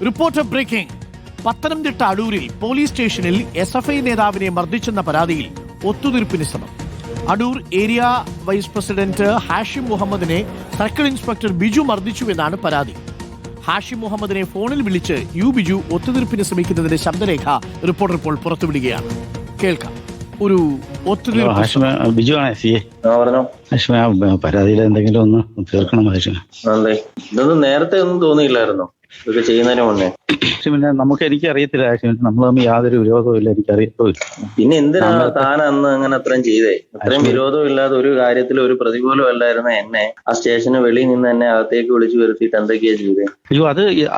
Reporter breaking. Pathanamthitta അടൂരിൽ police സ്റ്റേഷനിൽ SFI നേതാവിനെ മർദ്ദിച്ചെന്ന പരാതിയിൽ ഒത്തുതീർപ്പിന് ശ്രമം. Adoor area vice president Hashim മുഹമ്മദിനെ സർക്കിൾ ഇൻസ്പെക്ടർ ബിജു മർദ്ദിച്ചുവെന്നാണ് പരാതി. ഹാഷിം മുഹമ്മദിനെ ഫോണിൽ വിളിച്ച് ബിജു ഒത്തുതീർപ്പിന് ശ്രമിക്കുന്നതിന്റെ ശബ്ദരേഖ റിപ്പോർട്ടർ ഇപ്പോൾ പുറത്തുവിടുകയാണ്. കേൾക്കാം. ഒരു പരാതിയിൽ എന്തെങ്കിലും ഒന്ന് തീർക്കണം. ഇതൊന്നും നേരത്തെ ഒന്നും തോന്നിയില്ലായിരുന്നോ ഇതൊക്കെ ചെയ്യുന്നതിന് മുന്നേ? എനിക്ക് അറിയത്തില്ല. നമ്മൾ തമ്മിൽ യാതൊരു വിരോധവും ഇല്ല, എനിക്ക് അറിയത്തില്ല. പിന്നെ എന്തിനാണ് താൻ അന്ന് അങ്ങനെ അത്രയും ചെയ്തേ? അത്രയും വിരോധവും ഇല്ലാതെ ഒരു കാര്യത്തിൽ ഒരു പ്രതികൂലം അല്ലായിരുന്ന എന്നെ ആ സ്റ്റേഷന് വെളിയിൽ നിന്ന് എന്നെ അകത്തേക്ക് വിളിച്ചു വരുത്തിയിട്ട് എന്തൊക്കെയാ ചെയ്തേ? അയ്യോ,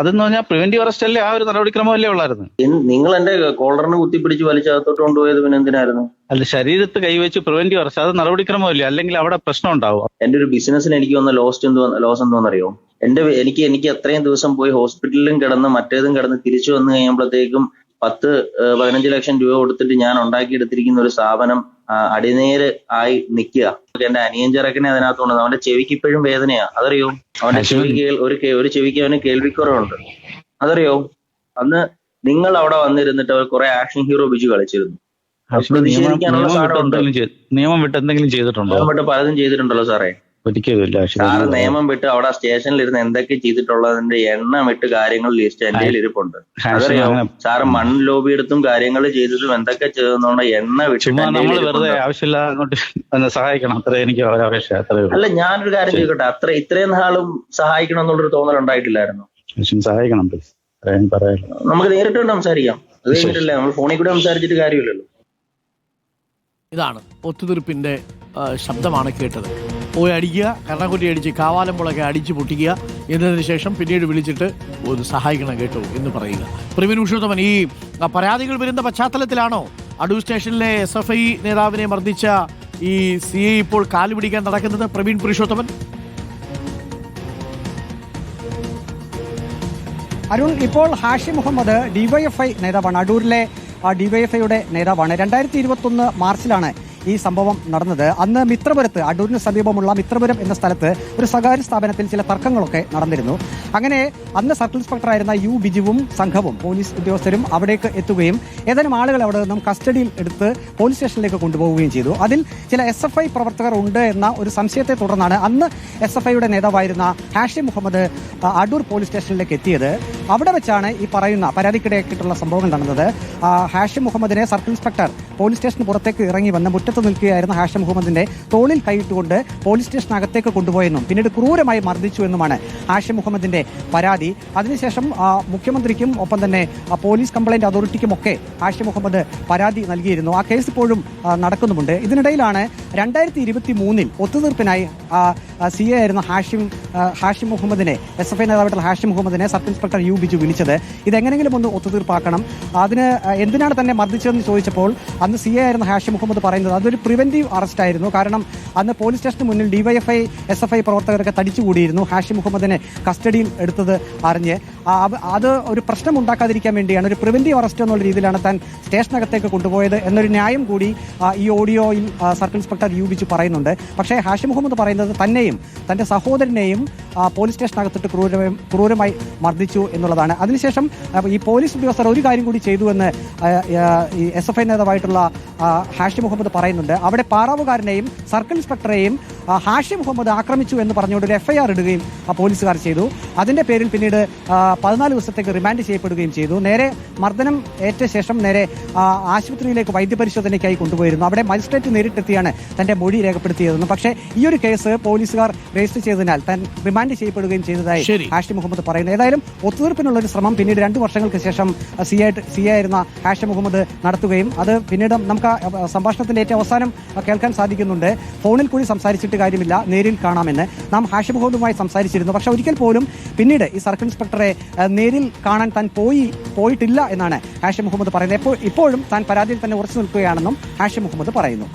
അതെന്ന് പറഞ്ഞാൽ പ്രിവന്റീവ് അറസ്റ്റ് അല്ലേ? ആ ഒരു നടപടിക്രമമല്ലേ ഉള്ളായിരുന്നു. നിങ്ങൾ എന്റെ കോളറിന് കുത്തിപ്പിടിച്ച് വലിച്ചകത്തോട്ട് കൊണ്ടുപോയത് പിന്നെ എന്തിനായിരുന്നു? അല്ല, ശരീരത്ത് കൈവച്ച് പ്രിവന്റീവ് അറസ്റ്റ്, അത് നടപടിക്രമമല്ലേ? അല്ലെങ്കിൽ അവിടെ പ്രശ്നം ഉണ്ടാവും. എന്റെ ഒരു ബിസിനസ്സിന് എനിക്ക് വന്ന ലോസ് എന്തോന്നറിയോ? എനിക്ക് അത്രയും ദിവസം പോയി ഹോസ്പിറ്റലിലും കിടന്ന് മറ്റേതും കിടന്ന് തിരിച്ചു വന്നു കഴിയുമ്പോഴത്തേക്കും 10-15 ലക്ഷം രൂപ കൊടുത്തിട്ട് ഞാൻ ഉണ്ടാക്കിയെടുത്തിരിക്കുന്ന ഒരു സ്ഥാപനം അടിനേര് ആയി നിൽക്കുക. എന്റെ അനിയൻ ചെറുക്കനെ അതിനകത്തുണ്ട്. അവന്റെ ചെവിക്ക് ഇപ്പോഴും വേദനയാ, അതറിയോ? അവന്റെ ചെവിക്ക് ഒരു ചെവിക്ക് അവന് കേൾവിക്കുറവുണ്ട്, അതറിയോ? അന്ന് നിങ്ങൾ അവിടെ വന്നിരുന്നിട്ട് അവർ കുറെ ആക്ഷൻ ഹീറോ ബിജു കളിച്ചിരുന്നു. നിയമം വിട്ട് എന്തെങ്കിലും ചെയ്തിട്ടുണ്ടോ? പലതും ചെയ്തിട്ടുണ്ടല്ലോ സാറേ. ഒരിക്കലുമില്ല. സാറ് നിയമം വിട്ട് അവിടെ സ്റ്റേഷനിൽ ഇരുന്ന് എന്തൊക്കെ ചെയ്തിട്ടുള്ളതിന്റെ എണ്ണം വിട്ട് കാര്യങ്ങൾ ലിസ്റ്റ് എന്റെ ഇരിപ്പുണ്ട്. അതറിയോ? സാറ് മണ്ണ് ലോബി എടുത്തും കാര്യങ്ങൾ ചെയ്തതും എന്തൊക്കെ ചെയ്തെന്നുള്ള എണ്ണ വിട്ട് സഹായിക്കണം. അത്ര എനിക്ക് അപേക്ഷ. അല്ല, ഞാനൊരു കാര്യം ചോദിക്കട്ടെ, ഇത്രയും നാളും സഹായിക്കണം എന്നുള്ളൊരു തോന്നൽ ഉണ്ടായിട്ടില്ലായിരുന്നു? സഹായിക്കണം, നമുക്ക് നേരിട്ട് സംസാരിക്കാം. അത് കഴിഞ്ഞിട്ടില്ല, നമ്മൾ ഫോണിൽ കൂടെ സംസാരിച്ചിട്ട് കാര്യമില്ലല്ലോ. ഇതാണ് ഒത്തുതീർപ്പിന്റെ ശബ്ദമാണ് കേട്ടത്. പോയി അടിക്കുക, കർണക്കുറ്റി അടിച്ച് കാവാലമ്പുളൊക്കെ അടിച്ച് പൊട്ടിക്കുക, എന്നതിന് ശേഷം പിന്നീട് വിളിച്ചിട്ട് ഒന്ന് സഹായിക്കണം കേട്ടോ എന്ന് പറയുക. പ്രവീൺ പുരുഷോത്തമൻ, ഈ പരാതികൾ വരുന്ന പശ്ചാത്തലത്തിലാണോ അടൂർ സ്റ്റേഷനിലെ SFI നേതാവിനെ മർദ്ദിച്ച ഈ CI ഇപ്പോൾ കാലുപിടിക്കാൻ നടക്കുന്നത്? പ്രവീൺ പുരുഷോത്തമൻ. അരുൺ, ഇപ്പോൾ ഹാഷിം മുഹമ്മദ് DYFI നേതാവാണ്. അടൂരിലെ DYFIയുടെ നേതാവാണ്. 2021 മാർച്ചിലാണ് ഈ സംഭവം നടന്നത്. അന്ന് മിത്രപുരത്ത്, അടൂരിന് സമീപമുള്ള മിത്രപുരം എന്ന സ്ഥലത്ത് ഒരു സ്വകാര്യ സ്ഥാപനത്തിൽ ചില തർക്കങ്ങളൊക്കെ നടന്നിരുന്നു. അങ്ങനെ അന്ന് സർക്കിൾ ഇൻസ്പെക്ടറായിരുന്ന ബിജുവും സംഘവും പോലീസ് ഉദ്യോഗസ്ഥരും അവിടേക്ക് എത്തുകയും ഏതാനും ആളുകൾ അവിടെ നിന്നും കസ്റ്റഡിയിൽ എടുത്ത് പോലീസ് സ്റ്റേഷനിലേക്ക് കൊണ്ടുപോവുകയും ചെയ്തു. അതിൽ ചില SFI പ്രവർത്തകർ ഉണ്ട് എന്ന ഒരു സംശയത്തെ തുടർന്നാണ് അന്ന് SFIയുടെ നേതാവായിരുന്ന ഹാഷിം മുഹമ്മദ് അടൂർ പോലീസ് സ്റ്റേഷനിലേക്ക് എത്തിയത്. അവിടെ വെച്ചാണ് ഈ പറയുന്ന പരാതിക്കിടയാക്കിയിട്ടുള്ള സംഭവങ്ങൾ നടന്നത്. ഹാഷിം മുഹമ്മദിനെ സർക്കിൾ ഇൻസ്പെക്ടർ പോലീസ് സ്റ്റേഷന് പുറത്തേക്ക് ഇറങ്ങി വന്ന് മുറ്റത്ത് നിൽക്കുകയായിരുന്ന ഹാഷിം മുഹമ്മദിന്റെ തോളിൽ കൈയിട്ടുകൊണ്ട് പോലീസ് സ്റ്റേഷനകത്തേക്ക് കൊണ്ടുപോയെന്നും പിന്നീട് ക്രൂരമായി മർദ്ദിച്ചു എന്നുമാണ് ഹാഷിം മുഹമ്മദിന്റെ പരാതി. അതിനുശേഷം മുഖ്യമന്ത്രിക്കും ഒപ്പം തന്നെ പോലീസ് കംപ്ലൈന്റ് അതോറിറ്റിക്കുമൊക്കെ ഹാഷിം മുഹമ്മദ് പരാതി നൽകിയിരുന്നു. ആ കേസ് ഇപ്പോഴും നടക്കുന്നുമുണ്ട്. ഇതിനിടയിലാണ് 2023 ഒത്തുതീർപ്പിനായി CA ആയിരുന്ന ഹാഷിം മുഹമ്മദിനെ, SFI നേതാവായിട്ടുള്ള ഹാഷിം മുഹമ്മദിനെ സർക്കിൾ ഇൻസ്പെക്ടർ ബിജു വിളിച്ചത്. ഇതെങ്ങനെങ്കിലും ഒന്ന് ഒത്തുതീർപ്പാക്കണം, അതിന് എന്തിനാണ് തന്നെ മർദ്ദിച്ചതെന്ന് ചോദിച്ചപ്പോൾ അന്ന് CA ആയിരുന്ന ഹാഷിം മുഹമ്മദ് പറയുന്നത് അതൊരു പ്രിവന്റീവ് അറസ്റ്റ് ആയിരുന്നു. കാരണം അന്ന് പോലീസ് സ്റ്റേഷന് മുന്നിൽ DYFI SFI പ്രവർത്തകരൊക്കെ തടിച്ചുകൂടിയിരുന്നു. ഹാഷിം മുഹമ്മദിനെ കസ്റ്റഡിയിൽ എടുത്തത് അറിഞ്ഞ് അത് ഒരു പ്രശ്നം ഉണ്ടാക്കാതിരിക്കാൻ വേണ്ടിയാണ്, ഒരു പ്രിവന്റീവ് അറസ്റ്റ് എന്നുള്ള രീതിയിലാണ് താൻ സ്റ്റേഷനകത്തേക്ക് കൊണ്ടുപോയത് എന്നൊരു ന്യായം കൂടി ഈ ഓഡിയോയിൽ സർക്കിൾ ഇൻസ്പെക്ടർ ബിജു പറയുന്നുണ്ട്. പക്ഷേ ഹാഷിം മുഹമ്മദ് പറയുന്നത് തന്നെയും തന്റെ സഹോദരനെയും പോലീസ് സ്റ്റേഷനകത്തിട്ട് ക്രൂരമായി മർദ്ദിച്ചു എന്നുള്ളതാണ്. അതിനുശേഷം ഈ പോലീസ് ഉദ്യോഗസ്ഥർ ഒരു കാര്യം കൂടി ചെയ്തു എന്ന് ഈ SFI നേതാവായിട്ടുള്ള ഹാഷിം മുഹമ്മദ് പറയുന്നുണ്ട്. അവിടെ പാറാവുകാരനെയും സർക്കിൾ ഇൻസ്പെക്ടറെയും ഹാഷിം മുഹമ്മദ് ആക്രമിച്ചു എന്ന് പറഞ്ഞുകൊണ്ട് ഒരു FIR ഇടുകയും പോലീസുകാർ ചെയ്തു. അതിന്റെ പേരിൽ പിന്നീട് 14 ദിവസത്തേക്ക് റിമാൻഡ് ചെയ്യപ്പെടുകയും ചെയ്തു. നേരെ മർദ്ദനം ഏറ്റ ശേഷം നേരെ ആശുപത്രിയിലേക്ക് വൈദ്യപരിശോധനയ്ക്കായി കൊണ്ടുപോയിരുന്നു. അവിടെ മജിസ്ട്രേറ്റ് നേരിട്ടെത്തിയാണ് തന്റെ മൊഴി രേഖപ്പെടുത്തിയതെന്ന്. പക്ഷേ ഈ ഒരു കേസ് പോലീസുകാർ രജിസ്റ്റർ ചെയ്തതിനാൽ താൻ റിമാൻഡ് ചെയ്യപ്പെടുകയും ചെയ്തതായി ഹാഷിം മുഹമ്മദ് പറയുന്നു. ഏതായാലും ഒത്തുതീർപ്പിനുള്ള ഒരു ശ്രമം പിന്നീട് 2 വർഷങ്ങൾക്ക് ശേഷം CA ആയിരുന്ന ഹാഷിം മുഹമ്മദ് നടത്തുകയും അത് പിന്നീട് നമുക്ക് സംഭാഷണത്തിന്റെ ഏറ്റവും അവസാനം കേൾക്കാൻ സാധിക്കുന്നുണ്ട്. ഫോണിൽ കൂടി സംസാരിച്ചിട്ട് കാര്യമില്ല, നേരിൽ കാണാമെന്ന് നാം ഹാഷിം മുഹമ്മദുമായി സംസാരിച്ചിരുന്നു. പക്ഷെ ഒരിക്കൽ പോലും പിന്നീട് ഈ സർക്കിൾ ഇൻസ്പെക്ടറെ നേരിൽ കാണാൻ താൻ പോയിട്ടില്ല എന്നാണ് ഹാഷിം മുഹമ്മദ് പറയുന്നത്. ഇപ്പോഴും താൻ പരാതിയിൽ തന്നെ ഉറച്ചു നിൽക്കുകയാണെന്നും ഹാഷിം മുഹമ്മദ് പറയുന്നു.